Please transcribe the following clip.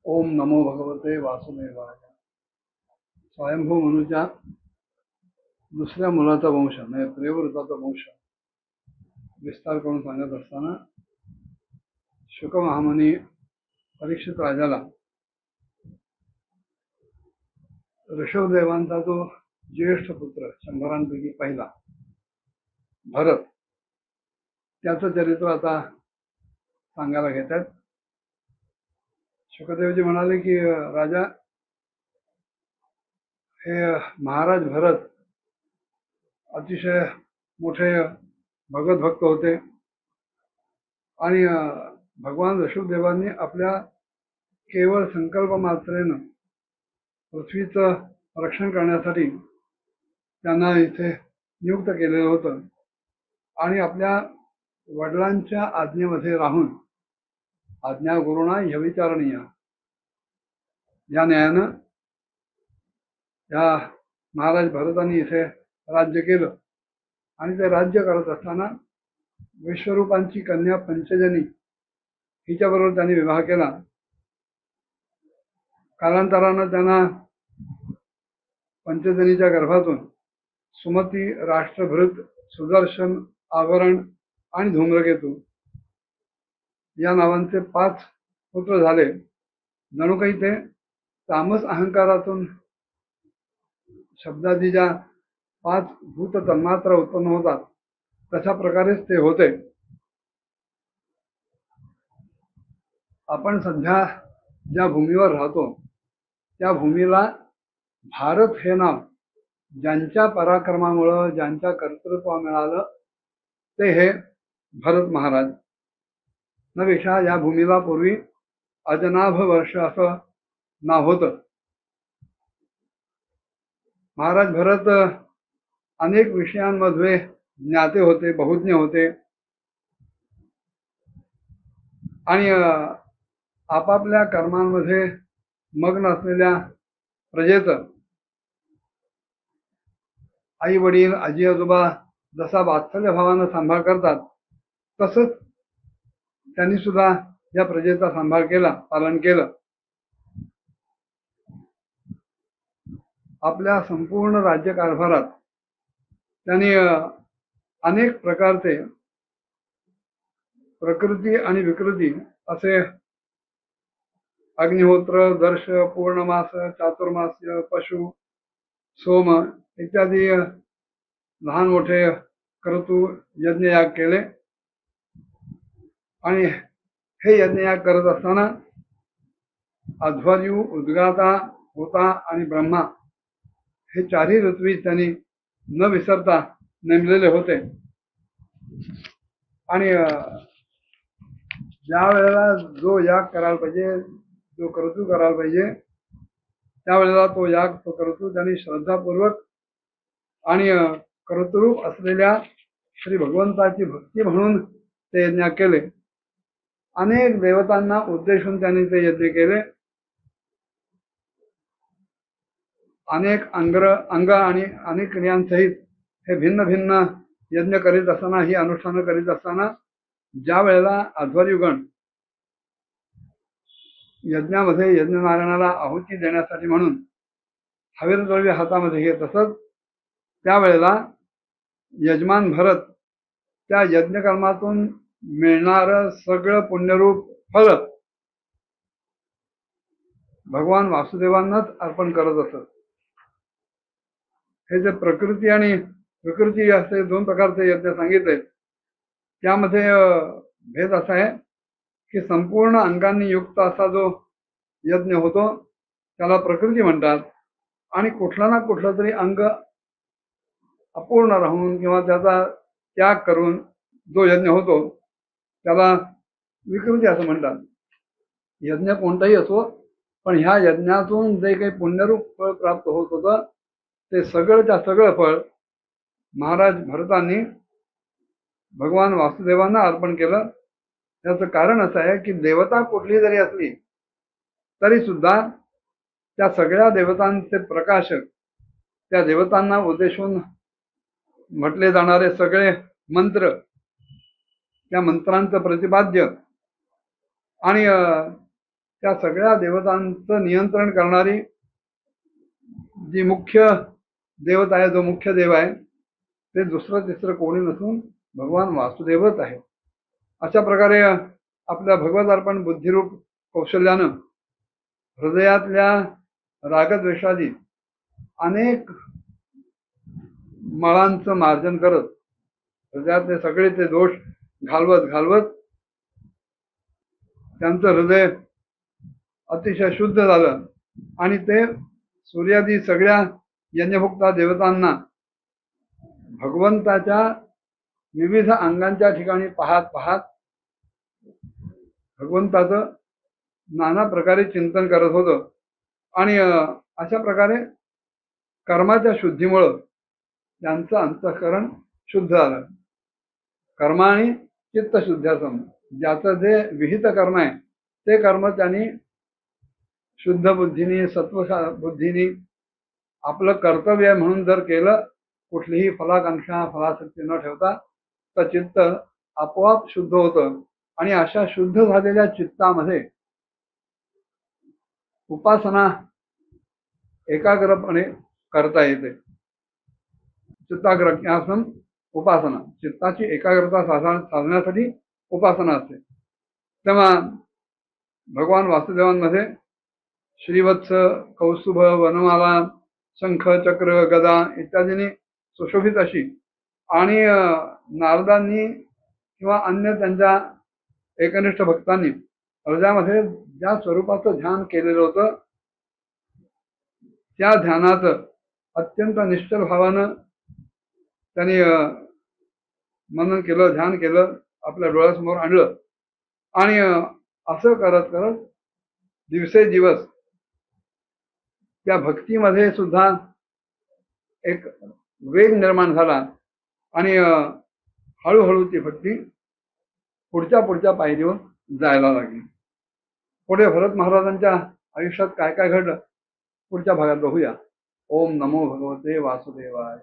ओम नमो भगवते वासुदेवाय. स्वयंभू मनुच्या दुसऱ्या मुलाचा वंश म्हणजे प्रियव्रताचा वंश विस्तार करून सांगत असताना शुक महामुनी परीक्षित राजाला ऋषभदेवांचा जो ज्येष्ठ पुत्र 100 पहिला भरत त्याचं चरित्र आता सांगायला घेत आहेत. शुकदेवजी म्हणाले की राजा, हे महाराज भरत अतिशय मोठे भगवत भक्त होते आणि भगवान ऋषभदेवांनी आपल्या केवळ संकल्प मात्रेनं पृथ्वीचं रक्षण करण्यासाठी त्यांना इथे नियुक्त केलेलं होतं आणि आपल्या वडिलांच्या आज्ञेमध्ये राहून आज्ञा गुरुणा ह्यविचारणीय या न्यायानं या महाराज भरतांनी इथे राज्य केलं आणि ते राज्य करत असताना विश्वरूपांची कन्या पंचजनी हिच्याबरोबर त्यांनी विवाह केला. कालांतरानं त्यांना पंचजनीच्या गर्भातून सुमती, राष्ट्रभृत, सुदर्शन, आवरण आणि धूम्रकेतू या नावांचे 5 पुत्र झाले. जणू काही ते तामस अहंकारातून शब्दादी ज्या 5 भूत तन्मात्रा उत्पन्न होतात तशा प्रकारेच ते होते. आपण सध्या ज्या भूमीवर राहतो त्या भूमीला भारत हे नाव ज्यांच्या पराक्रमामुळं ज्यांच्या कर्तृत्वा मिळालं ते हे भरत महाराज. नपेक्षा या भूमीला पूर्वी अजनाभ वर्ष असं नाव होतं. महाराज भरत अनेक विषयांमध्ये ज्ञाते होते, बहुज्ञ होते आणि आपापल्या कर्मांमध्ये मग्न असलेल्या प्रजेचं आई वडील, आजी आजोबा जसा वात्सल्य भावानं सांभाळ करतात तसंच त्यांनी सुद्धा या प्रजेचा सांभाळ केला, पालन केलं. आपल्या संपूर्ण राज्यकारभारात त्यांनी अनेक प्रकारचे प्रकृती आणि विकृती असे अग्निहोत्र, दर्श, पूर्णमास, चातुर्मास्य, पशु, सोम इत्यादी लहान मोठे क्रतू यज्ञयाग केले आणि हे यज्ञयाग करत असताना अध्वर्यू, उद्गाता, होता आणि ब्रह्मा हे 4ही ऋत्वी त्यांनी न विसरता नेमलेले होते. आणि ज्या वेळेला जो याग करायला पाहिजे, जो क्रतू करायला पाहिजे त्यावेळेला तो याग, तो क्रतू त्यांनी श्रद्धापूर्वक आणि कर्तृरूप असलेल्या श्री भगवंताची भक्ती म्हणून ते यज्ञ केले. अनेक देवतांना उद्देशून त्यांनी ते यज्ञ केले. अनेक अंग आणि अनेक क्रियांसहित हे भिन्न भिन्न यज्ञ करीत असताना, ही अनुष्ठानं करीत असताना ज्या वेळेला अध्वर्युगण यज्ञामध्ये यज्ञनारायणाला आहुती देण्यासाठी म्हणून हवीरद्रव्य हातामध्ये घेत असत, त्यावेळेला यजमान भरत त्या यज्ञकर्मातून मिळणारं सगळं पुण्यरूप फळ भगवान वासुदेवांनाच अर्पण करत असत. हे जे प्रकृती आणि विकृती असे 2 प्रकारचे यज्ञ सांगितले त्यामध्ये भेद असा आहे की संपूर्ण अंगांनी युक्त असा जो यज्ञ होतो त्याला प्रकृती म्हणतात आणि कुठला ना कुठला तरी अंग अपूर्ण राहून किंवा त्याचा त्याग करून जो यज्ञ होतो त्याला विकृती असं म्हणतात. यज्ञ कोणताही असो, पण ह्या यज्ञातून जे काही पुण्यरूप फळ प्राप्त होत होतं ते सगळंच्या सगळं फळ महाराज भरतांनी भगवान वासुदेवांना अर्पण केलं. त्याचं कारण असं आहे की देवता कुठली जरी असली तरी सुद्धा त्या सगळ्या देवतांचे प्रकाशक, त्या देवतांना उद्देशून म्हटले जाणारे सगळे मंत्र, त्या मंत्रांचं प्रतिपाद्य आणि त्या सगळ्या देवतांचं नियंत्रण करणारी जी मुख्य देवता आहे, जो मुख्य देव आहे, ते दुसरं तिसरं कोणी नसून भगवान वासुदेवच आहे. अशा प्रकारे आपल्या भगवत अर्पण बुद्धिरूप कौशल्यानं हृदयातल्या रागद्वेषादी अनेक मळांचं मार्जन करत हृदयातले सगळे ते दोष घालवत घालवत त्यांचं हृदय अतिशय शुद्ध झालं आणि ते सूर्यादी सगळ्या यज्ञभुक्ता देवतांना भगवंताच्या विविध अंगांच्या ठिकाणी पाहत पाहत भगवंताचं नाना प्रकारे चिंतन करत होतं. आणि अशा प्रकारे कर्माच्या शुद्धीमुळं त्यांचं अंतःकरण शुद्ध झालं. कर्माणी चित्तशुद्ध्यासम, ज्याचं जे विहित कर्म आहे ते कर्म त्यांनी शुद्ध बुद्धीने सत्व बुद्धीने आपलं कर्तव्य म्हणून जर केलं, कुठलीही फलाकांक्षा फलासक्ती न ठेवता, तर चित्त आपोआप शुद्ध होतं. आणि अशा शुद्ध झालेल्या चित्तामध्ये उपासना एकाग्रपणे करता येते. चित्ताग्रज्ञासम उपासना, चित्ताची एकाग्रता साधण्यासाठी उपासना असते. तेव्हा भगवान वासुदेवांमध्ये श्रीवत्स, कौस्तुभ, वनमाला, शंख, चक्र, गदा इत्यादींनी सुशोभित अशी आणि नारदांनी किंवा अन्य त्यांच्या एकनिष्ठ भक्तांनी हृदयामध्ये ज्या स्वरूपाचं ध्यान केलेलं होतं, त्या ध्यानाचं अत्यंत निश्चल भावानं त्यांनी मनन केलं, ध्यान केलं, आपल्या डोळ्यासमोर आणलं. आणि असं करत करत दिवसेदिवस त्या भक्तीमध्ये सुद्धा एक वेग निर्माण झाला आणि हळूहळू ती भक्ती पुढच्या पायरीवर जायला लागली. पुढे भरत महाराजांच्या आयुष्यात काय काय घडलं पुढच्या भागात बघूया. ओम नमो भगवते वासुदेवाय.